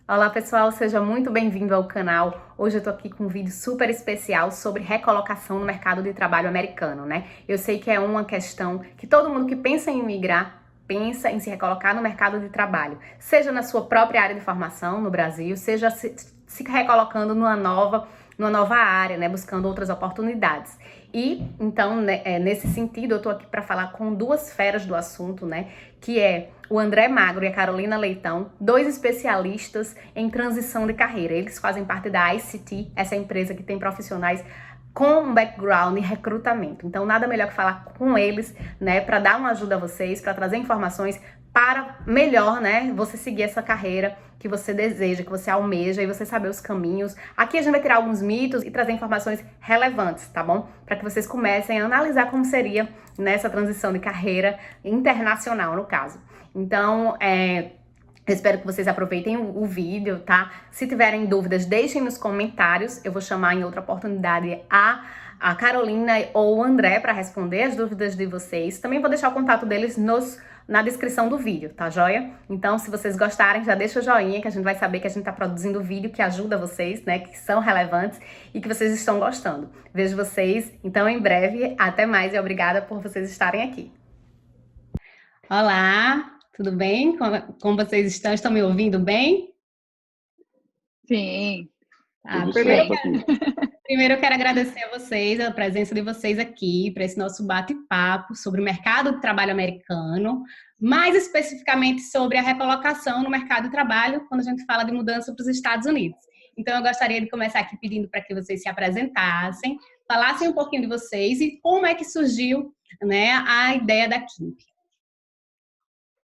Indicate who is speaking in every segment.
Speaker 1: Olá pessoal, seja muito bem-vindo ao canal. Hoje eu tô aqui com um vídeo super especial sobre recolocação no mercado de trabalho americano, né? Eu sei que é uma questão que todo mundo que pensa em migrar pensa em se recolocar no mercado de trabalho, seja na sua própria área de formação no Brasil, seja se recolocando numa nova área, né, buscando outras oportunidades. E então, né, nesse sentido, eu tô aqui para falar com duas feras do assunto, né, que é o André Magro e a Carolina Leitão, dois especialistas em transição de carreira. Eles fazem parte da ICT, essa empresa que tem profissionais com um background em recrutamento. Então, nada melhor que falar com eles, né, para dar uma ajuda a vocês, para trazer informações para melhor, né, você seguir essa carreira que você deseja, que você almeja e você saber os caminhos. Aqui a gente vai tirar alguns mitos e trazer informações relevantes, tá bom? Para que vocês comecem a analisar como seria nessa transição de carreira internacional, no caso. Então, eu espero que vocês aproveitem o vídeo, tá? Se tiverem dúvidas, deixem nos comentários. Eu vou chamar em outra oportunidade a Carolina ou o André para responder as dúvidas de vocês. Também vou deixar o contato deles na descrição do vídeo, tá joia? Então, se vocês gostarem, já deixa o joinha, que a gente vai saber que a gente tá produzindo vídeo que ajuda vocês, né? Que são relevantes e que vocês estão gostando. Vejo vocês, então, em breve. Até mais e obrigada por vocês estarem aqui. Olá, tudo bem? Como vocês estão? Estão me ouvindo bem?
Speaker 2: Sim,
Speaker 1: Ah,
Speaker 2: tudo
Speaker 1: primeiro,
Speaker 2: certo aqui.
Speaker 1: primeiro eu quero agradecer a vocês, a presença de vocês aqui para esse nosso bate-papo sobre o mercado de trabalho americano, mais especificamente sobre a recolocação no mercado de trabalho, quando a gente fala de mudança para os Estados Unidos. Então, eu gostaria de começar aqui pedindo para que vocês se apresentassem, falassem um pouquinho de vocês e como é que surgiu, né, a ideia da Kimp.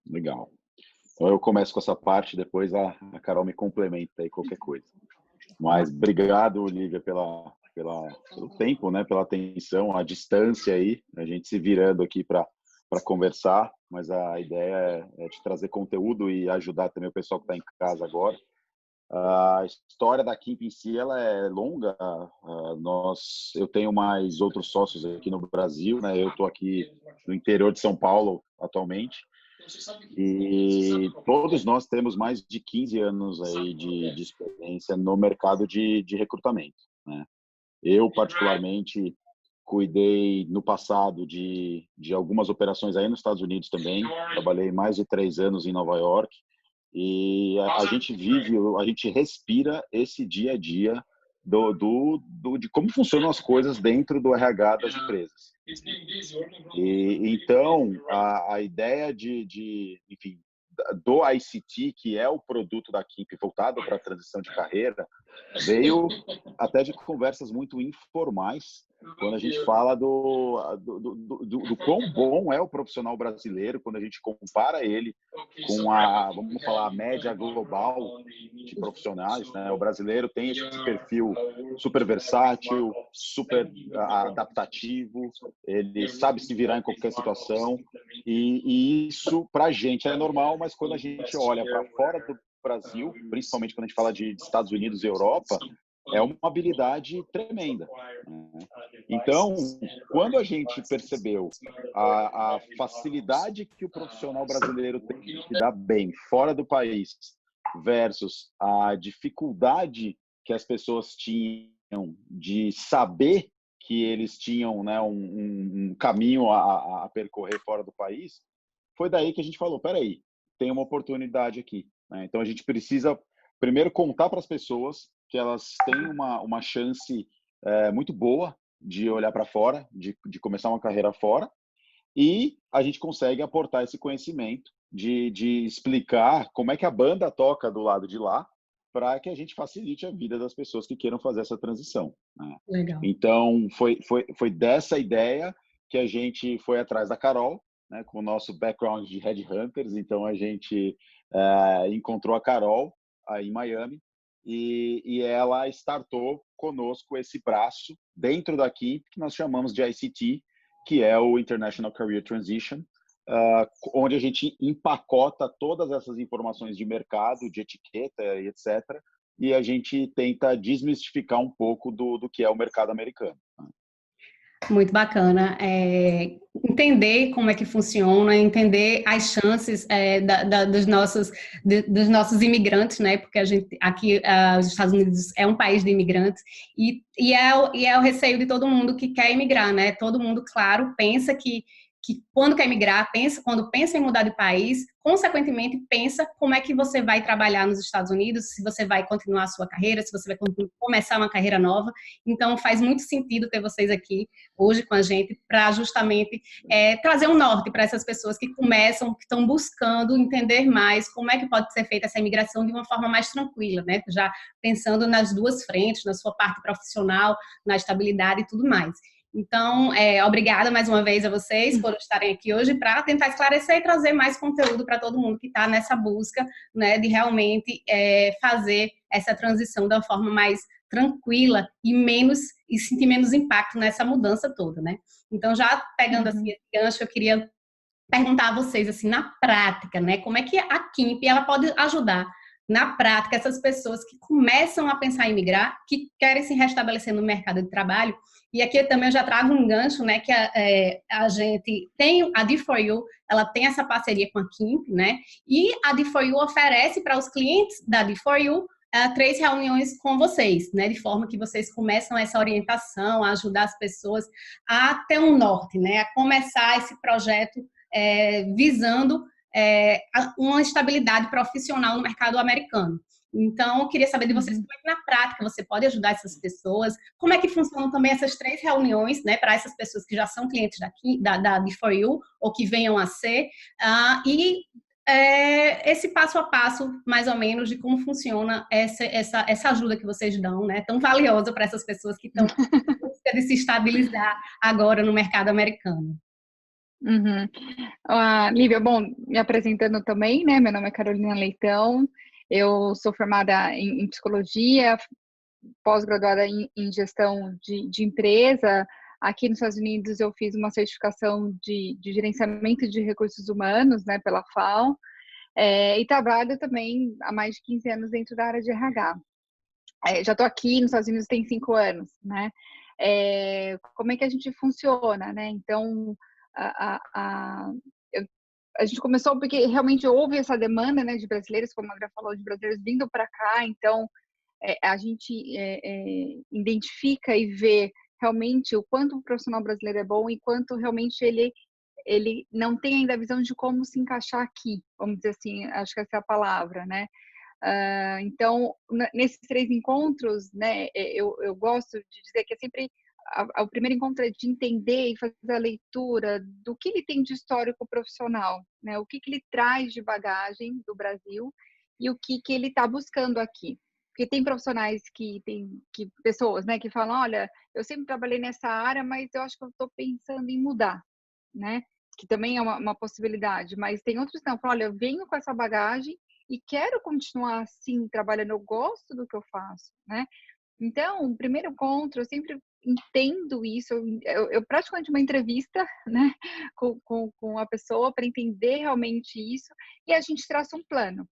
Speaker 2: Legal. Então eu começo com essa parte, depois a Carol me complementa aí qualquer coisa. Mas obrigado, Olivia, pelo tempo, né, pela atenção, a distância aí, a gente se virando aqui para conversar, mas a ideia é de trazer conteúdo e ajudar também o pessoal que está em casa agora. A história da Kimp em si, ela é longa. Eu tenho mais outros sócios aqui no Brasil, né? Eu estou aqui no interior de São Paulo atualmente e todos nós temos mais de 15 anos aí de experiência no mercado de recrutamento, né? Eu, particularmente, cuidei no passado de algumas operações aí nos Estados Unidos também. Trabalhei mais de 3 anos em Nova York e a gente vive, a gente respira esse dia a dia de como funcionam as coisas dentro do RH das empresas. E então a ideia enfim, do ICT, que é o produto da Kimp voltado para a transição de carreira, veio até de conversas muito informais, quando a gente fala do quão bom é o profissional brasileiro, quando a gente compara ele com vamos falar, a média global de profissionais, né? O brasileiro tem esse perfil super versátil, super adaptativo, ele sabe se virar em qualquer situação, e isso para a gente é normal, mas quando a gente olha para fora do Brasil, principalmente quando a gente fala de Estados Unidos e Europa, é uma habilidade tremenda, né? Então, quando a gente percebeu a facilidade que o profissional brasileiro tem de se dar bem fora do país versus a dificuldade que as pessoas tinham de saber que eles tinham, né, um caminho a percorrer fora do país, foi daí que a gente falou, peraí, tem uma oportunidade aqui, né? Então a gente precisa primeiro contar para as pessoas que elas têm uma chance muito boa de olhar para fora, de começar uma carreira fora, e a gente consegue aportar esse conhecimento de explicar como é que a banda toca do lado de lá, para que a gente facilite a vida das pessoas que queiram fazer essa transição, né?
Speaker 1: Legal.
Speaker 2: Então, foi dessa ideia que a gente foi atrás da Carol, né, com o nosso background de headhunters. Então, a gente encontrou a Carol aí em Miami e ela startou conosco esse braço dentro da Kimp, que nós chamamos de ICT, que é o International Career Transition, onde a gente empacota todas essas informações de mercado, de etiqueta e etc., e a gente tenta desmistificar um pouco do que é o mercado americano.
Speaker 1: Muito bacana. Entender como é que funciona, entender as chances dos nossos imigrantes, né? Porque a gente aqui, os Estados Unidos é um país de imigrantes e é o receio de todo mundo que quer imigrar, né? Todo mundo, claro, pensa que quando quer migrar, quando pensa em mudar de país, consequentemente pensa como é que você vai trabalhar nos Estados Unidos, se você vai continuar a sua carreira, se você vai começar uma carreira nova. Então, faz muito sentido ter vocês aqui hoje com a gente para justamente trazer um norte para essas pessoas que começam, que estão buscando entender mais como é que pode ser feita essa imigração de uma forma mais tranquila, né? Já pensando nas duas frentes, na sua parte profissional, na estabilidade e tudo mais. Então, obrigada mais uma vez a vocês por estarem aqui hoje para tentar esclarecer e trazer mais conteúdo para todo mundo que está nessa busca, né, de realmente fazer essa transição da forma mais tranquila e sentir menos impacto nessa mudança toda, né? Então, já pegando assim
Speaker 3: Uhum.
Speaker 1: esse gancho, eu queria perguntar a vocês assim na prática, né? Como é que a Kimp ela pode ajudar na prática essas pessoas que começam a pensar em migrar, que querem se restabelecer no mercado de trabalho? E aqui também eu já trago um gancho, né? Que a gente tem a D4U, ela tem essa parceria com a Kimp, né? E a D4U oferece para os clientes da D4U 3 reuniões com vocês, né? De forma que vocês começam essa orientação, a ajudar as pessoas a ter um norte, né? A começar esse projeto visando uma estabilidade profissional no mercado americano. Então, eu queria saber de vocês como é que na prática você pode ajudar essas pessoas, como é que funcionam também essas 3 reuniões, né, para essas pessoas que já são clientes da D4U ou que venham a ser, e esse passo a passo, mais ou menos, de como funciona essa ajuda que vocês dão, né, tão valiosa para essas pessoas que estão em busca de se estabilizar agora no mercado americano.
Speaker 3: Uhum. Lívia, bom, me apresentando também, né? Meu nome é Carolina Leitão, eu sou formada em psicologia, pós-graduada em gestão de empresa. Aqui nos Estados Unidos eu fiz uma certificação de gerenciamento de recursos humanos, né, pela FAO, e trabalho também há mais de 15 anos dentro da área de RH. Já estou aqui nos Estados Unidos tem 5 anos, né? Como é que a gente funciona, né? Então, a, a, eu, a gente começou porque realmente houve essa demanda, né, de brasileiros, como a Andrea falou, de brasileiros vindo para cá. Então, a gente identifica e vê realmente o quanto o profissional brasileiro é bom e quanto realmente ele não tem ainda a visão de como se encaixar aqui, vamos dizer assim, acho que essa é a palavra, né? Então, nesses 3 encontros, né, eu gosto de dizer que é sempre o primeiro encontro é de entender e fazer a leitura do que ele tem de histórico profissional, né, o que ele traz de bagagem do Brasil e o que ele está buscando aqui. Porque tem profissionais pessoas, né, que falam, olha, eu sempre trabalhei nessa área, mas eu acho que eu estou pensando em mudar, né, que também é uma possibilidade. Mas tem outros que não, falam, olha, eu venho com essa bagagem e quero continuar assim trabalhando, eu gosto do que eu faço, né? Então, o primeiro encontro, eu sempre entendo isso, eu praticamente uma entrevista, né, com a pessoa para entender realmente isso e a gente traça um plano.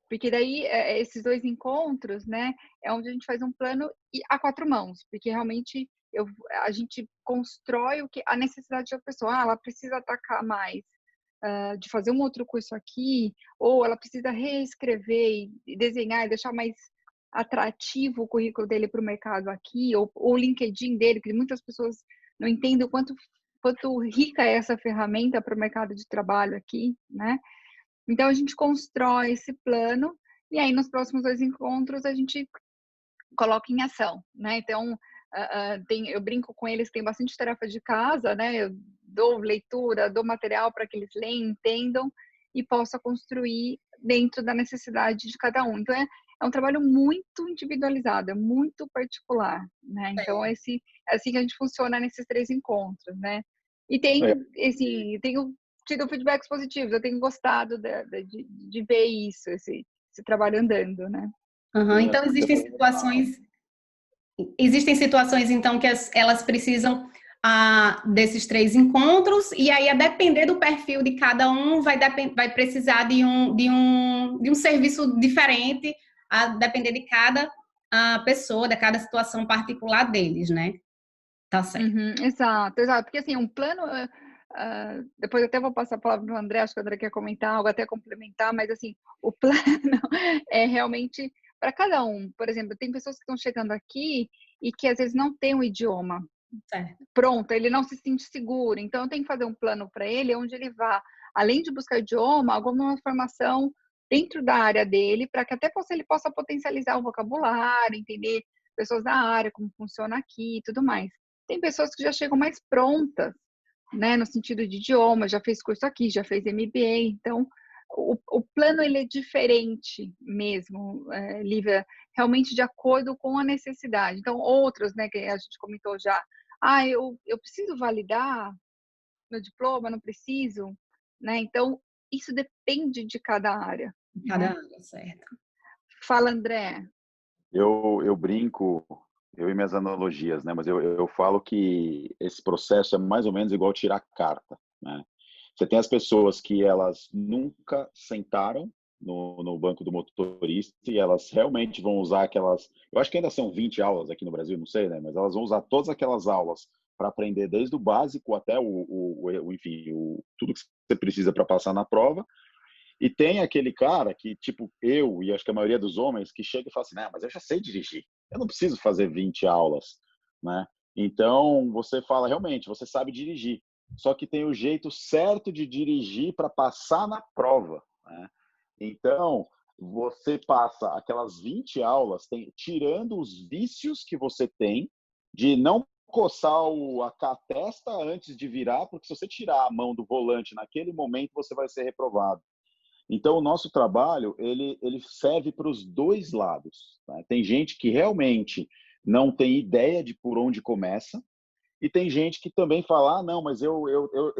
Speaker 3: Porque daí, esses 2 encontros, né, é onde a gente faz um plano a 4 mãos, porque realmente a gente constrói a necessidade da pessoa. Ela precisa atacar mais, de fazer um outro curso aqui, ou ela precisa reescrever e desenhar e deixar mais atrativo o currículo dele para o mercado aqui, ou o LinkedIn dele, que muitas pessoas não entendem o quanto rica é essa ferramenta para o mercado de trabalho aqui, né? Então, a gente constrói esse plano e aí nos próximos 2 encontros a gente coloca em ação, né? Então, eu brinco com eles, tem bastante tarefa de casa, né? Eu dou leitura, dou material para que eles leiam, entendam e possa construir dentro da necessidade de cada um. Então, é um trabalho muito individualizado, é muito particular, né? Então, é assim que a gente funciona nesses 3 encontros, né? E tenho tido feedbacks positivos, eu tenho gostado de ver isso, esse trabalho andando, né?
Speaker 1: Uhum. Então, existem situações, então, que elas precisam desses 3 encontros, e aí, a depender do perfil de cada um, vai precisar de um serviço diferente, a depender de cada pessoa, de cada situação particular deles, né? Tá certo.
Speaker 3: Exato, exato. Porque assim, um plano, depois até vou passar a palavra para o André, acho que o André quer comentar algo, até complementar, mas assim, o plano é realmente para cada um. Por exemplo, tem pessoas que estão chegando aqui e que às vezes não têm o idioma
Speaker 1: Certo.
Speaker 3: pronto, ele não se sente seguro. Então, eu tenho que fazer um plano para ele, onde ele vá, além de buscar idioma, alguma formação dentro da área dele, para que até ele possa potencializar o vocabulário, entender pessoas da área, como funciona aqui e tudo mais. Tem pessoas que já chegam mais prontas, né, no sentido de idioma, já fez curso aqui, já fez MBA, então o plano ele é diferente mesmo, Lívia, realmente de acordo com a necessidade. Então, outros, né, que a gente comentou já, eu preciso validar meu diploma, não preciso, né? Então, isso depende de cada área,
Speaker 1: Cada
Speaker 3: né?
Speaker 1: área, certo.
Speaker 3: Fala, André.
Speaker 2: Eu brinco, eu e minhas analogias, né? Mas eu falo que esse processo é mais ou menos igual tirar carta, né? Você tem as pessoas que elas nunca sentaram no banco do motorista e elas realmente vão usar aquelas. Eu acho que ainda são 20 aulas aqui no Brasil, não sei, né? Mas elas vão usar todas aquelas aulas para aprender desde o básico até enfim, tudo que você precisa para passar na prova. E tem aquele cara que, tipo, eu e acho que a maioria dos homens, que chega e fala assim, né, mas eu já sei dirigir, eu não preciso fazer 20 aulas, né? Então, você fala, realmente, você sabe dirigir, só que tem o jeito certo de dirigir para passar na prova, né? Então, você passa aquelas 20 aulas tirando os vícios que você tem de não coçar a testa antes de virar, porque se você tirar a mão do volante naquele momento, você vai ser reprovado. Então, o nosso trabalho, ele serve para os dois lados. Tá? Tem gente que realmente não tem ideia de por onde começa, e tem gente que também fala, não, mas eu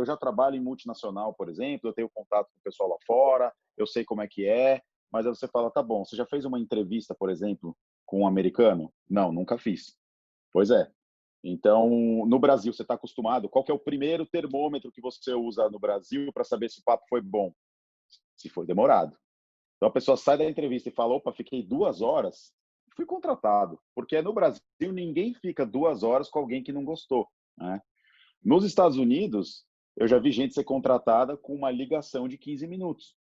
Speaker 2: já trabalho em multinacional, por exemplo, eu tenho contato com o pessoal lá fora, eu sei como é que é, mas aí você fala, tá bom, você já fez uma entrevista, por exemplo, com um americano? Não, nunca fiz. Pois é. Então, no Brasil, você está acostumado? Qual que é o primeiro termômetro que você usa no Brasil para saber se o papo foi bom? Se for demorado. Então a pessoa sai da entrevista e fala, opa, fiquei 2 horas, fui contratado. Porque no Brasil ninguém fica 2 horas com alguém que não gostou, né? Nos Estados Unidos, eu já vi gente ser contratada com uma ligação de 15 minutos.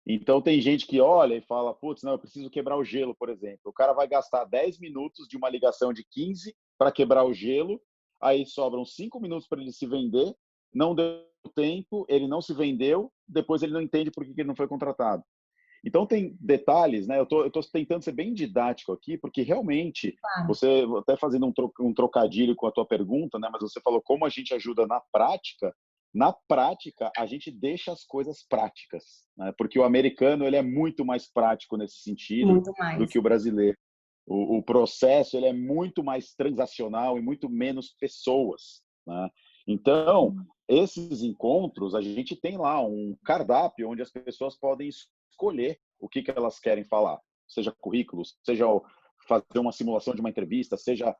Speaker 2: Então tem gente que olha e fala, putz, não, eu preciso quebrar o gelo, por exemplo. O cara vai gastar 10 minutos de uma ligação de 15 para quebrar o gelo, aí sobram 5 minutos para ele se vender, não deu tempo, ele não se vendeu, depois ele não entende por que ele não foi contratado. Então tem detalhes, né? Eu tô tentando ser bem didático aqui, porque realmente
Speaker 1: Claro.
Speaker 2: você até fazendo um trocadilho com a tua pergunta, né? Mas você falou como a gente ajuda na prática. Na prática, a gente deixa as coisas práticas, né? Porque o americano ele é muito mais prático nesse sentido
Speaker 1: Muito
Speaker 2: do
Speaker 1: mais.
Speaker 2: que o brasileiro. O processo ele é muito mais transacional e muito menos pessoas, né? Então, esses encontros, a gente tem lá um cardápio onde as pessoas podem escolher o que elas querem falar, seja currículos, seja fazer uma simulação de uma entrevista, seja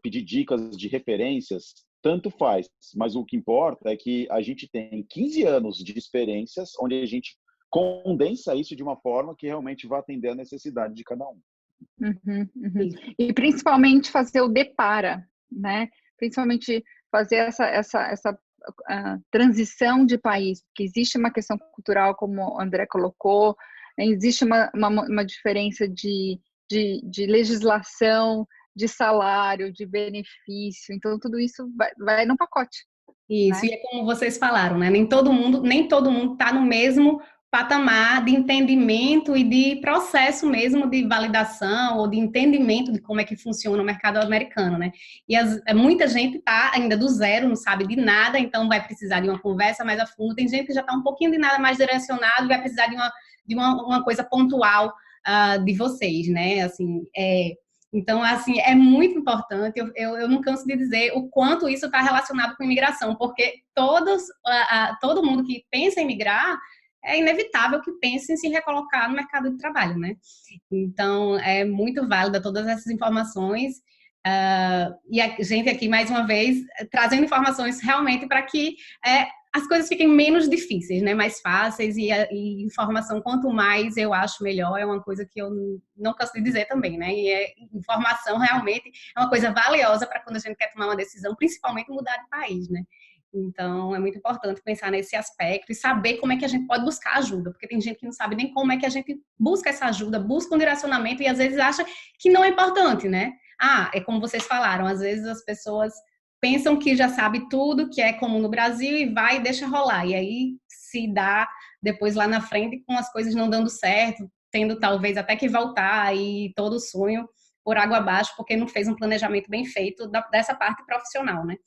Speaker 2: pedir dicas de referências, tanto faz. Mas o que importa é que a gente tem 15 anos de experiências onde a gente condensa isso de uma forma que realmente vai atender a necessidade de cada um.
Speaker 1: Isso.
Speaker 3: E principalmente fazer o depara, né? Principalmente fazer essa transição de país, porque existe uma questão cultural, como o André colocou, existe uma diferença de legislação, de salário, de benefício, então tudo isso vai no pacote.
Speaker 1: Isso,
Speaker 3: Né?
Speaker 1: e é como vocês falaram, né? Nem todo mundo está no mesmo patamar de entendimento e de processo mesmo de validação ou de entendimento de como é que funciona o mercado americano, né? E muita gente está ainda do zero, não sabe de nada, então vai precisar de uma conversa mais a fundo. Tem gente que já está um pouquinho de nada mais direcionado e vai precisar de uma coisa pontual de vocês, né? Assim, então, assim, é muito importante, eu não canso de dizer o quanto isso está relacionado com imigração, porque todo mundo que pensa em migrar, é inevitável que pense em se recolocar no mercado de trabalho, né? Então, é muito válida todas essas informações, e a gente aqui, mais uma vez, trazendo informações realmente para que as coisas fiquem menos difíceis, né? Mais fáceis, e informação, quanto mais eu acho melhor, é uma coisa que eu não canso de dizer também, né? E informação realmente é uma coisa valiosa para quando a gente quer tomar uma decisão, principalmente mudar de país, né? Então, é muito importante pensar nesse aspecto e saber como é que a gente pode buscar ajuda, porque tem gente que não sabe nem como é que a gente busca essa ajuda, busca um direcionamento e às vezes acha que não é importante, né? Ah, é como vocês falaram, às vezes as pessoas pensam que já sabe tudo, que é comum no Brasil e vai e deixa rolar. E aí se dá depois lá na frente com as coisas não dando certo, tendo talvez até que voltar e todo o sonho por água abaixo, porque não fez um planejamento bem feito dessa parte profissional, né?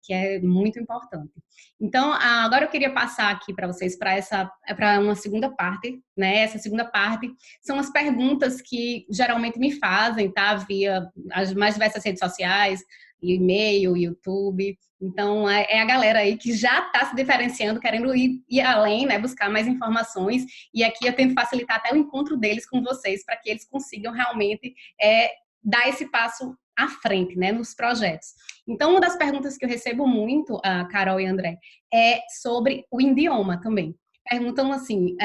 Speaker 1: Que é muito importante. Então, agora eu queria passar aqui para vocês para uma segunda parte, né? Essa segunda parte são as perguntas que geralmente me fazem, tá? Via as mais diversas redes sociais, e-mail, YouTube. Então, é a galera aí que já está se diferenciando, querendo ir além, né? Buscar mais informações. E aqui eu tento facilitar até o encontro deles com vocês, para que eles consigam realmente dar esse passo à frente, né, nos projetos. Então, uma das perguntas que eu recebo muito, Carol e André, é sobre o idioma também. Perguntam assim,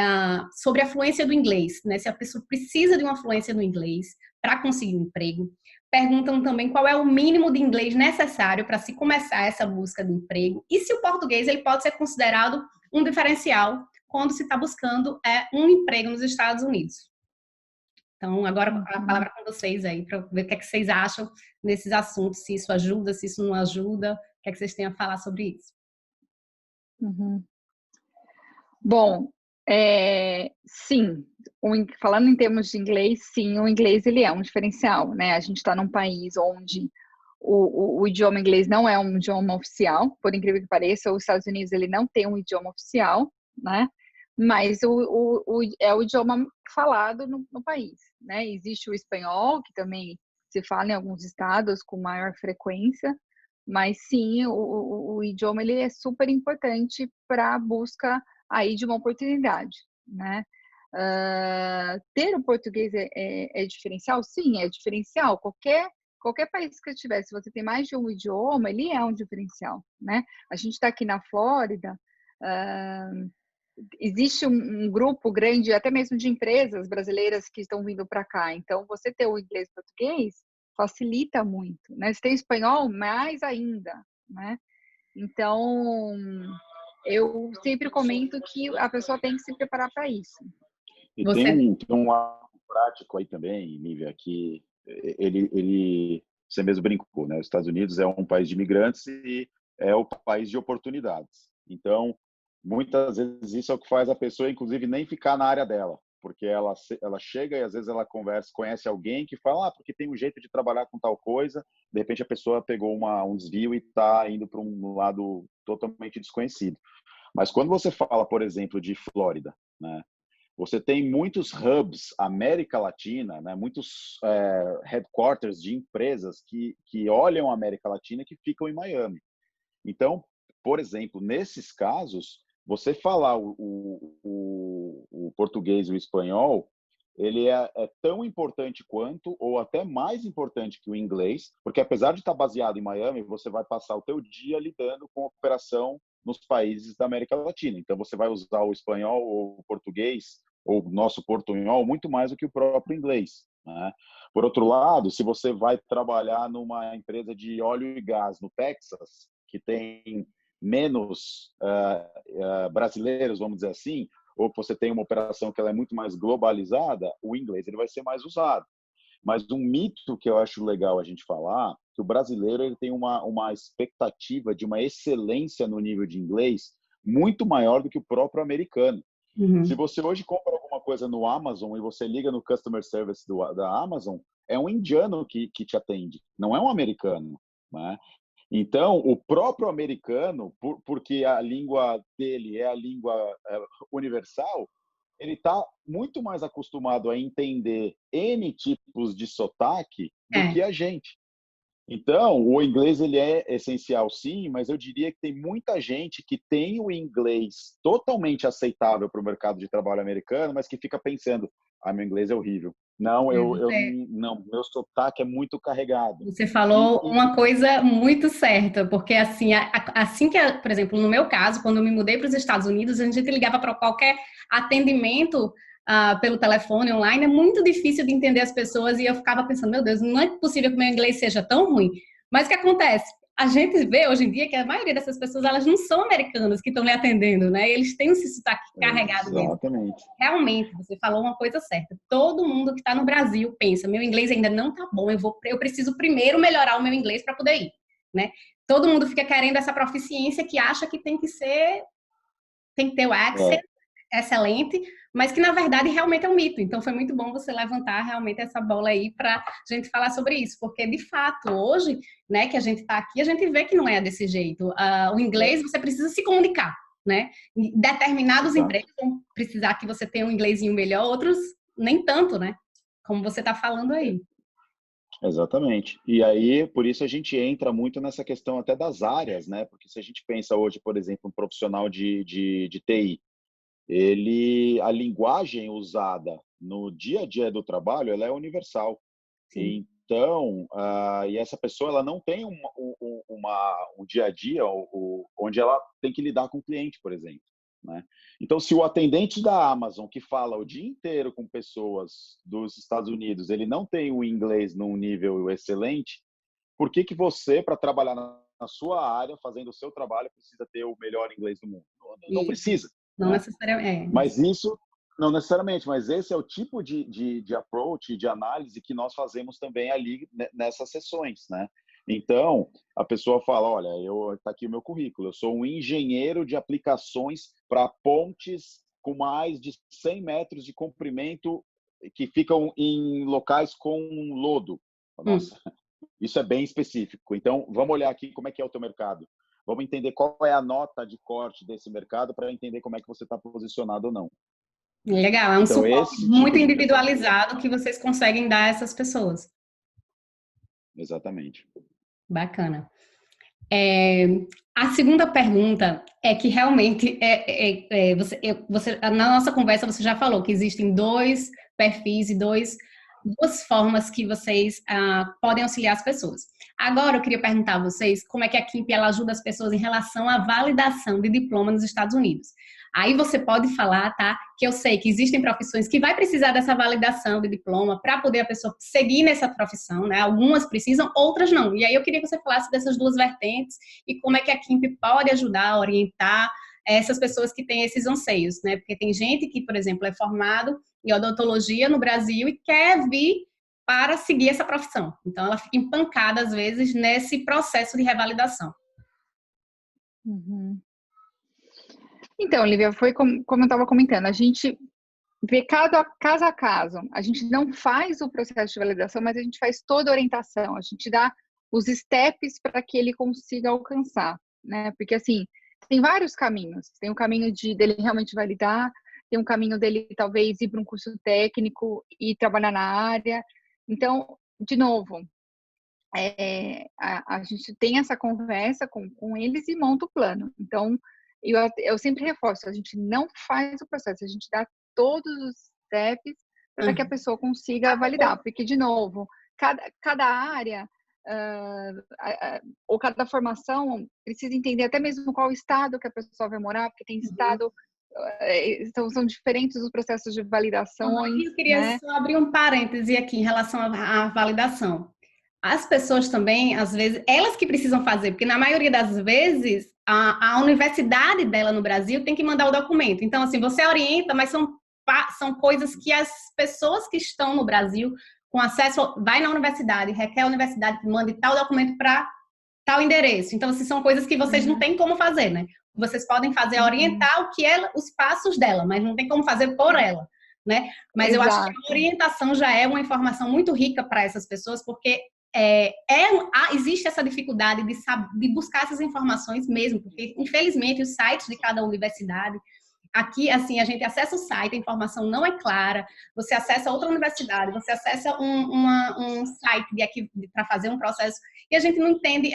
Speaker 1: sobre a fluência do inglês, né, se a pessoa precisa de uma fluência no inglês para conseguir um emprego. Perguntam também qual é o mínimo de inglês necessário para se começar essa busca de emprego e se o português ele pode ser considerado um diferencial quando se está buscando um emprego nos Estados Unidos. Então, agora a palavra é com vocês aí, para ver o que é que vocês acham desses assuntos, se isso ajuda, se isso não ajuda, o que é que vocês têm a falar sobre isso.
Speaker 3: Uhum. Bom, sim, falando em termos de inglês, sim, o inglês ele é um diferencial, né? A gente está num país onde o idioma inglês não é um idioma oficial, por incrível que pareça, os Estados Unidos ele não tem um idioma oficial, né? Mas é o idioma falado no país, né? Existe o espanhol, que também se fala em alguns estados com maior frequência, mas sim, o idioma ele é super importante para a busca aí de uma oportunidade, né? Ter o português é diferencial? Sim, é diferencial. Qualquer país que eu tiver, se você tem mais de um idioma, ele é um diferencial, né? A gente está aqui na Flórida, existe um grupo grande, até mesmo de empresas brasileiras que estão vindo para cá. Então, você ter o inglês e português facilita muito, né? Se tem espanhol, mais ainda, né? Então, eu sempre comento que a pessoa tem que se preparar para isso.
Speaker 2: E tem um lado prático aí também, Nívia, que você mesmo brincou, né? Os Estados Unidos é um país de imigrantes e é o país de oportunidades. Então, muitas vezes isso é o que faz a pessoa, inclusive, nem ficar na área dela, porque ela chega e às vezes ela conhece alguém que fala, porque tem um jeito de trabalhar com tal coisa, de repente a pessoa pegou um desvio e está indo para um lado totalmente desconhecido. Mas quando você fala, por exemplo, de Flórida, né? Você tem muitos hubs, América Latina, né? Muitos headquarters de empresas que olham a América Latina e que ficam em Miami. Então, por exemplo, nesses casos, você falar o português e o espanhol, ele é tão importante quanto, ou até mais importante que o inglês, porque apesar de estar baseado em Miami, você vai passar o teu dia lidando com a operação nos países da América Latina. Então, você vai usar o espanhol ou o português, ou o nosso portunhol, muito mais do que o próprio inglês, né? Por outro lado, se você vai trabalhar numa empresa de óleo e gás no Texas, que tem menos brasileiros, vamos dizer assim, ou que você tem uma operação que ela é muito mais globalizada, o inglês ele vai ser mais usado. Mas um mito que eu acho legal a gente falar, que o brasileiro ele tem uma expectativa de uma excelência no nível de inglês muito maior do que o próprio americano. Uhum. Se você hoje compra alguma coisa no Amazon e você liga no customer service da Amazon, é um indiano que te atende, não é um americano, né? Então, o próprio americano, porque a língua dele é a língua universal, ele está muito mais acostumado a entender N tipos de sotaque do que a gente. Então, o inglês ele é essencial, sim, mas eu diria que tem muita gente que tem o inglês totalmente aceitável para o mercado de trabalho americano, mas que fica pensando, meu inglês é horrível. Não, não, meu sotaque é muito carregado.
Speaker 1: Você falou uma coisa muito certa, porque assim que, por exemplo, no meu caso, quando eu me mudei para os Estados Unidos, a gente ligava para qualquer atendimento, pelo telefone, online, é muito difícil de entender as pessoas e eu ficava pensando, meu Deus, não é possível que meu inglês seja tão ruim. Mas o que acontece? A gente vê hoje em dia que a maioria dessas pessoas, elas não são americanas que estão lhe atendendo, né? Eles têm esse sotaque carregado mesmo.
Speaker 2: Exatamente.
Speaker 1: Realmente, você falou uma coisa certa. Todo mundo que está no Brasil pensa, meu inglês ainda não tá bom, eu preciso primeiro melhorar o meu inglês para poder ir, né? Todo mundo fica querendo essa proficiência que acha que tem que ter o accent excelente, mas que na verdade realmente é um mito. Então foi muito bom você levantar realmente essa bola aí para a gente falar sobre isso, porque de fato hoje, né, que a gente está aqui, a gente vê que não é desse jeito. O inglês você precisa se comunicar, né? Determinados empregos vão precisar que você tenha um inglesinho melhor, outros nem tanto, né? Como você está falando aí.
Speaker 2: Exatamente. E aí, por isso a gente entra muito nessa questão até das áreas, né? Porque se a gente pensa hoje, por exemplo, um profissional de TI, a linguagem usada no dia a dia do trabalho, ela é universal.
Speaker 1: Sim.
Speaker 2: Então, e essa pessoa ela não tem um dia a dia onde ela tem que lidar com o cliente, por exemplo, né? Então, se o atendente da Amazon que fala o dia inteiro com pessoas dos Estados Unidos, ele não tem o inglês num nível excelente, por que que você, para trabalhar na sua área, fazendo o seu trabalho, precisa ter o melhor inglês do mundo? Não precisa,
Speaker 1: Não
Speaker 2: né?
Speaker 1: necessariamente.
Speaker 2: Mas isso, não necessariamente, mas esse é o tipo de approach, de análise que nós fazemos também ali nessas sessões, né? Então, a pessoa fala, olha, tá aqui o meu currículo, eu sou um engenheiro de aplicações para pontes com mais de 100 metros de comprimento que ficam em locais com lodo. Nossa, isso é bem específico. Então, vamos olhar aqui como é que é o teu mercado. Vamos entender qual é a nota de corte desse mercado para entender como é que você está posicionado ou não.
Speaker 1: Legal, é um
Speaker 2: Então,
Speaker 1: suporte
Speaker 2: esse
Speaker 1: muito
Speaker 2: tipo de
Speaker 1: individualizado que vocês conseguem dar a essas pessoas.
Speaker 2: Exatamente.
Speaker 1: Bacana. A segunda pergunta é que realmente na nossa conversa você já falou que existem dois perfis e duas formas que vocês podem auxiliar as pessoas. Agora eu queria perguntar a vocês como é que a Kimp ela ajuda as pessoas em relação à validação de diploma nos Estados Unidos. Aí você pode falar, tá? Que eu sei que existem profissões que vai precisar dessa validação de diploma para poder a pessoa seguir nessa profissão, né? Algumas precisam, outras não. E aí eu queria que você falasse dessas duas vertentes e como é que a Kimp pode ajudar a orientar essas pessoas que têm esses anseios, né? Porque tem gente que, por exemplo, é formado em odontologia no Brasil e quer vir para seguir essa profissão. Então ela fica empancada às vezes nesse processo de revalidação.
Speaker 3: Uhum. Então, Lívia, foi como eu estava comentando, a gente vê caso a caso. A gente não faz o processo de validação, mas a gente faz toda a orientação. A gente dá os steps para que ele consiga alcançar, né? Porque, assim, tem vários caminhos. Tem o caminho dele realmente validar, tem um caminho dele talvez ir para um curso técnico e trabalhar na área. Então, de novo, a gente tem essa conversa com eles e monta o plano. Então, eu sempre reforço, a gente não faz o processo, a gente dá todos os steps para que a pessoa consiga validar, porque, de novo, cada área ou cada formação precisa entender até mesmo qual estado que a pessoa vai morar, porque tem estado, são diferentes os processos de validações.
Speaker 1: Eu queria
Speaker 3: né?
Speaker 1: só abrir um parêntese aqui em relação à validação. As pessoas também, às vezes, elas que precisam fazer, porque na maioria das vezes a universidade dela no Brasil tem que mandar o documento. Então, assim, você orienta, mas são coisas que as pessoas que estão no Brasil com acesso, vai na universidade, requer a universidade que mande tal documento para tal endereço. Então, assim, são coisas que vocês não têm como fazer, né? Vocês podem fazer orientar o que os passos dela, mas não tem como fazer por ela, né? Mas eu acho que a orientação já é uma informação muito rica para essas pessoas, porque existe essa dificuldade de buscar essas informações mesmo, porque infelizmente os sites de cada universidade, aqui assim, a gente acessa o site, a informação não é clara, você acessa outra universidade, você acessa um site para fazer um processo e a gente não entende.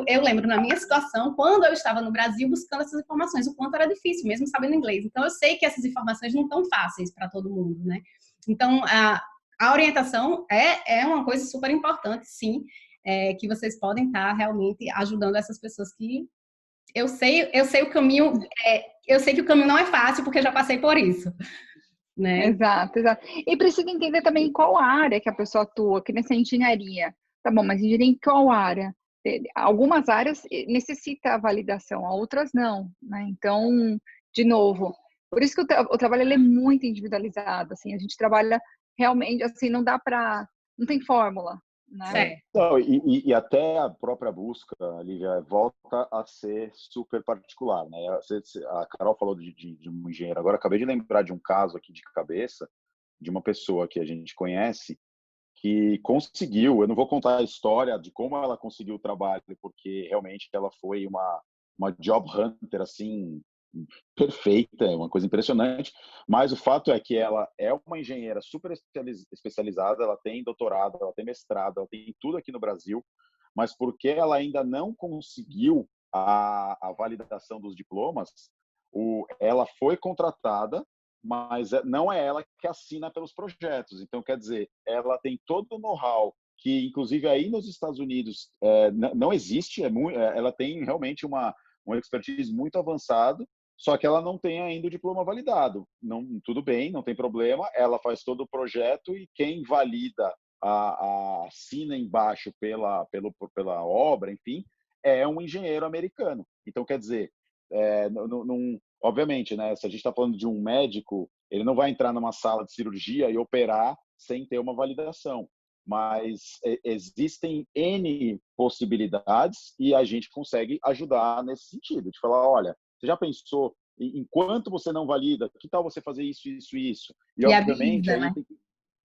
Speaker 1: Eu lembro na minha situação, quando eu estava no Brasil buscando essas informações, o quanto era difícil, mesmo sabendo inglês. Então eu sei que essas informações não estão fáceis para todo mundo, né? Então a orientação é uma coisa super importante, sim, que vocês podem estar realmente ajudando essas pessoas que eu sei o caminho, eu sei que o caminho não é fácil, porque eu já passei por isso. né?
Speaker 3: Exato, exato. E precisa entender também qual área que a pessoa atua, que nessa engenharia. Tá bom, mas engenharia em qual área? Algumas áreas necessita a validação, outras não, né? Então, de novo, por isso que o trabalho ele é muito individualizado, assim, a gente trabalha realmente, assim, não dá para, não tem fórmula, né?
Speaker 1: Certo.
Speaker 2: Não, e até a própria busca, Lívia, volta a ser super particular, né? A Carol falou de um engenheiro. Agora, acabei de lembrar de um caso aqui de cabeça, de uma pessoa que a gente conhece, que conseguiu, eu não vou contar a história de como ela conseguiu o trabalho, porque realmente ela foi uma job hunter, assim, perfeita, é uma coisa impressionante, mas o fato é que ela é uma engenheira super especializada, ela tem doutorado, ela tem mestrado, ela tem tudo aqui no Brasil, mas porque ela ainda não conseguiu a validação dos diplomas, ela foi contratada, mas não é ela que assina pelos projetos. Então, quer dizer, ela tem todo o know-how que, inclusive, aí nos Estados Unidos não existe, ela tem realmente uma expertise muito avançada, só que ela não tem ainda o diploma validado. Não, tudo bem, não tem problema, ela faz todo o projeto e quem valida a assina embaixo pela obra, enfim, é um engenheiro americano. Então, quer dizer, obviamente, né, se a gente está falando de um médico, ele não vai entrar numa sala de cirurgia e operar sem ter uma validação. Mas existem N possibilidades e a gente consegue ajudar nesse sentido, de falar, olha, você já pensou, enquanto você não valida, que tal você fazer isso, isso, isso? E, obviamente,
Speaker 1: Viabiliza,
Speaker 2: aí
Speaker 1: né?
Speaker 2: tem que...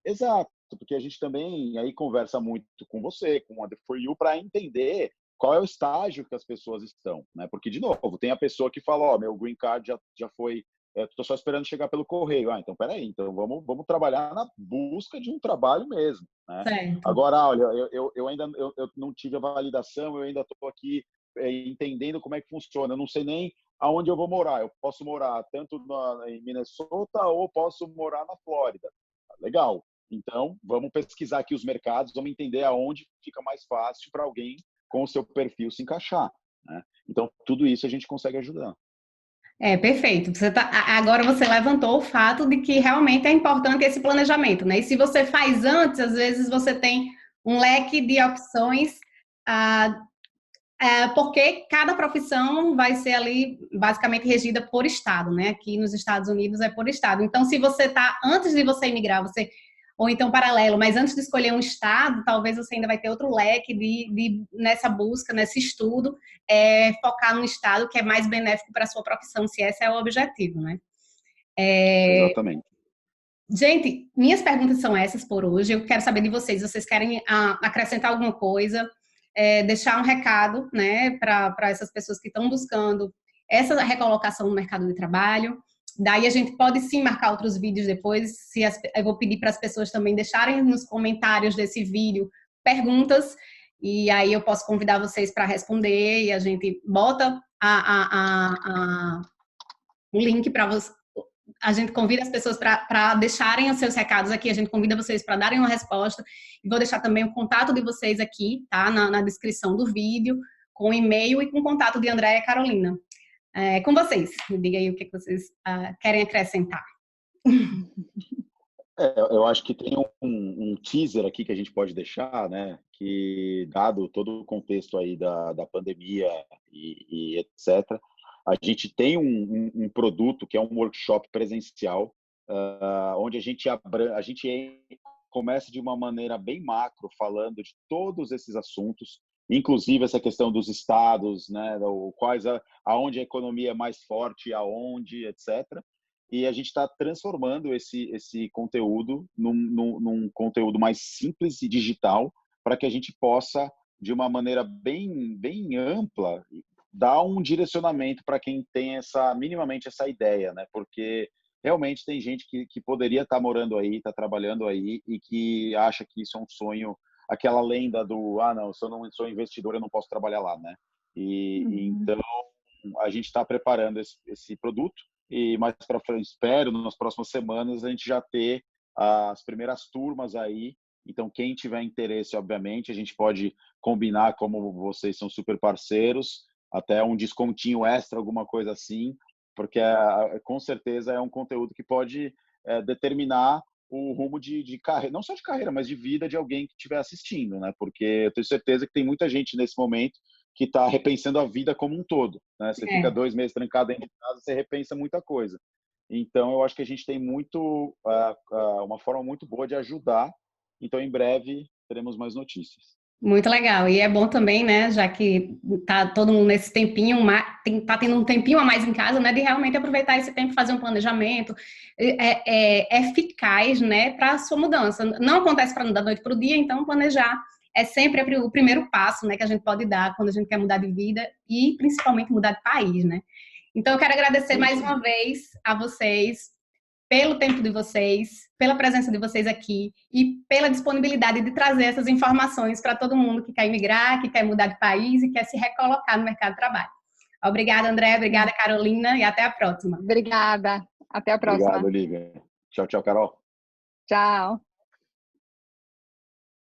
Speaker 2: Exato, porque a gente também aí conversa muito com você, com a The4U, para entender qual é o estágio que as pessoas estão, né? Porque, de novo, tem a pessoa que fala, ó, meu green card já foi, estou só esperando chegar pelo correio. Ah, então, peraí, então vamos trabalhar na busca de um trabalho mesmo, né?
Speaker 1: Certo.
Speaker 2: Agora, olha, eu ainda eu não tive a validação, eu ainda estou aqui entendendo como é que funciona, eu não sei nem aonde eu vou morar. Eu posso morar tanto em Minnesota ou posso morar na Flórida. Legal. Então, vamos pesquisar aqui os mercados, vamos entender aonde fica mais fácil para alguém com o seu perfil se encaixar, né? Então, tudo isso a gente consegue ajudar.
Speaker 1: É, perfeito. Agora você levantou o fato de que realmente é importante esse planejamento, né? E se você faz antes, às vezes você tem um leque de opções, ah, porque cada profissão vai ser ali basicamente regida por estado, né? Aqui nos Estados Unidos é por estado. Então, se você está antes de você emigrar, ou então paralelo, mas antes de escolher um estado, talvez você ainda vai ter outro leque nessa busca, nesse estudo, focar num estado que é mais benéfico para a sua profissão, se esse é o objetivo, né?
Speaker 2: Exatamente.
Speaker 1: Gente, minhas perguntas são essas por hoje. Eu quero saber de vocês. Vocês querem acrescentar alguma coisa? Deixar um recado, né, para essas pessoas que estão buscando essa recolocação no mercado de trabalho. Daí a gente pode sim marcar outros vídeos depois. Eu vou pedir para as pessoas também deixarem nos comentários desse vídeo perguntas, e aí eu posso convidar vocês para responder e a gente bota o link para vocês. A gente convida as pessoas para deixarem os seus recados aqui, a gente convida vocês para darem uma resposta, e vou deixar também o contato de vocês aqui, tá? Na descrição do vídeo, com o e-mail e com o contato de Andréia e Carolina. Com vocês, me diga aí o que vocês querem acrescentar.
Speaker 2: Eu acho que tem um teaser aqui que a gente pode deixar, né? Que, dado todo o contexto aí da pandemia e etc., a gente tem um produto que é um workshop presencial, onde a gente começa de uma maneira bem macro, falando de todos esses assuntos, inclusive essa questão dos estados, né? Aonde a economia é mais forte, aonde, etc. E a gente está transformando esse conteúdo num conteúdo mais simples e digital, para que a gente possa, de uma maneira bem ampla, dar um direcionamento para quem tem minimamente essa ideia, né? Porque realmente tem gente que poderia estar morando aí, estar trabalhando aí, e que acha que isso é um sonho, aquela lenda do, não, se eu não sou investidor, eu não posso trabalhar lá, né? Então, a gente está preparando esse produto, e mais para frente, espero, nas próximas semanas, a gente já ter as primeiras turmas aí. Então, quem tiver interesse, obviamente, a gente pode combinar, como vocês são super parceiros, até um descontinho extra, alguma coisa assim, porque com certeza é um conteúdo que pode determinar o rumo de carreira, não só de carreira, mas de vida de alguém que estiver assistindo, né? Porque eu tenho certeza que tem muita gente nesse momento que está repensando a vida como um todo, né? Você fica 2 meses trancado dentro de casa, você repensa muita coisa. Então, eu acho que a gente tem uma forma muito boa de ajudar. Então, em breve, teremos mais notícias.
Speaker 1: Muito legal. E é bom também, né, já que tá todo mundo nesse tempinho, tá tendo um tempinho a mais em casa, né, de realmente aproveitar esse tempo, fazer um planejamento eficaz, né, para a sua mudança. Não acontece da noite para o dia, então planejar é sempre o primeiro passo, né, que a gente pode dar quando a gente quer mudar de vida e principalmente mudar de país, né. Então eu quero agradecer mais uma vez a vocês pelo tempo de vocês, pela presença de vocês aqui e pela disponibilidade de trazer essas informações para todo mundo que quer emigrar, que quer mudar de país e quer se recolocar no mercado de trabalho. Obrigada, André. Obrigada, Carolina. E até a próxima.
Speaker 3: Obrigada. Até a próxima.
Speaker 2: Obrigado, Olivia. Tchau, tchau, Carol.
Speaker 3: Tchau.